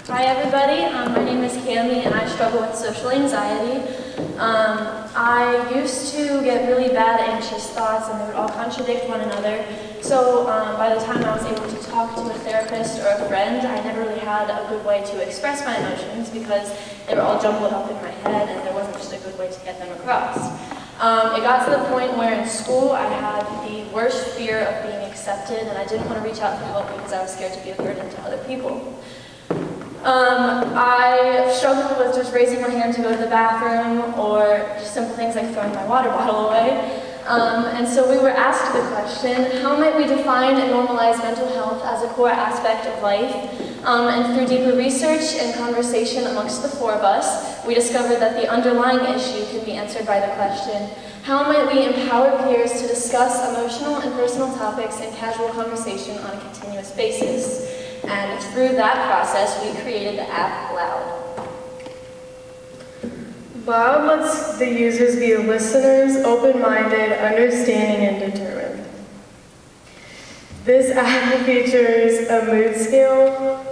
Hi everybody, my name is Cami and I struggle with social anxiety. I used to get really bad anxious thoughts and they would all contradict one another. So by the time I was able to talk to a therapist or a friend, I never really had a good way to express my emotions because they were all jumbled up in my head and there wasn't just a good way to get them across. It got to the point where in school I had the worst fear of being accepted and I didn't want to reach out for help because I was scared to be a burden to other people. I struggled with just raising my hand to go to the bathroom or just simple things like throwing my water bottle away. And so we were asked the question, how might we define and normalize mental health as a core aspect of life? And through deeper research and conversation amongst the four of us, we discovered that the underlying issue can be answered by the question, how might we empower peers to discuss emotional and personal topics in casual conversation on a continuous basis? And through that process, we created the app L.O.U.D. L.O.U.D lets the users be listeners, open-minded, understanding, and determined. This app features a mood scale,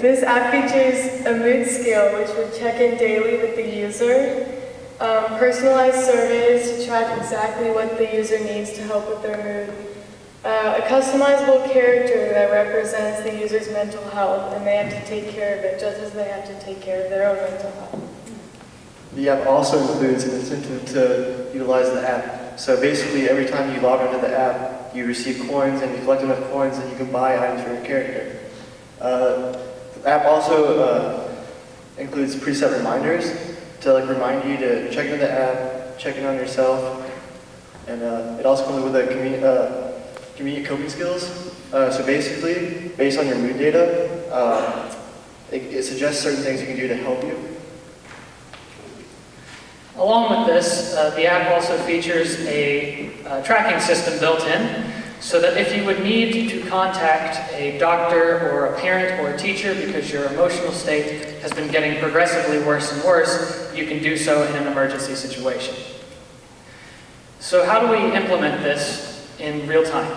this app features a mood scale which would check in daily with the user, personalized surveys to track exactly what the user needs to help with their mood, a customizable character that represents the user's mental health, and they have to take care of it just as they have to take care of their own mental health. The app also includes an incentive to utilize the app. So basically, every time you log into the app, you receive coins, and you collect enough coins, and you can buy items for your character. The app also includes preset reminders to remind you to check into the app, check in on yourself, and it also comes with a convenient coping skills. So basically, based on your mood data, it suggests certain things you can do to help you. Along with this, the app also features a tracking system built in, so that if you would need to contact a doctor or a parent or a teacher because your emotional state has been getting progressively worse and worse, you can do so in an emergency situation. So how do we implement this in real time?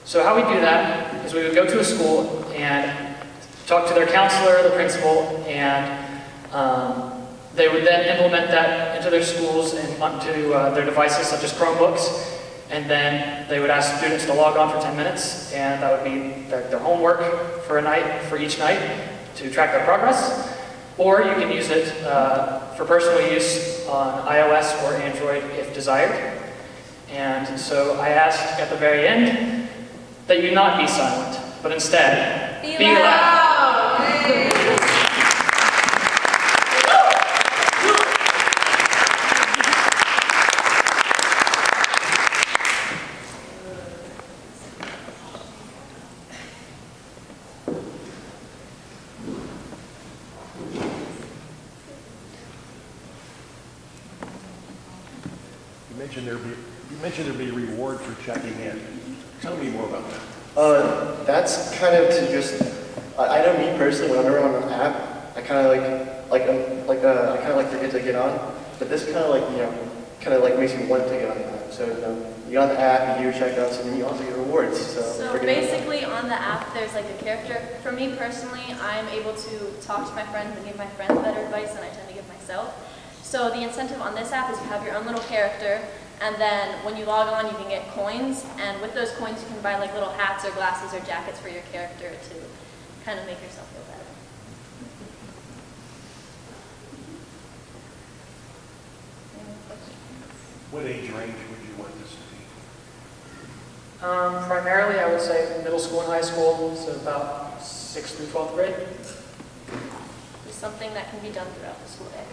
So how we do that is we would go to a school and talk to their counselor, the principal, and they would then implement that into their schools and onto their devices such as Chromebooks. And then they would ask students to log on for 10 minutes, and that would be their homework for each night to track their progress. Or you can use it for personal use on iOS or Android if desired. And so I ask at the very end that you not be silent, but instead be loud. You mentioned there'd be a reward for checking in. Tell me more about that. That's kind of to just. I know me personally, whenever I'm on an app, I kind of forget to get on. But this kind of makes me want to get on the app. So you get on the app, you do your checkouts, and then you also get rewards. So basically, on the app, there's a character. For me personally, I'm able to talk to my friends and give my friends better advice than I tend to give myself. So the incentive on this app is you have your own little character, and then when you log on, you can get coins, and with those coins, you can buy little hats or glasses or jackets for your character to kind of make yourself feel better. What age range would you want this to be? Primarily, I would say middle school and high school, so about 6th through 12th grade. It's something that can be done throughout the school day.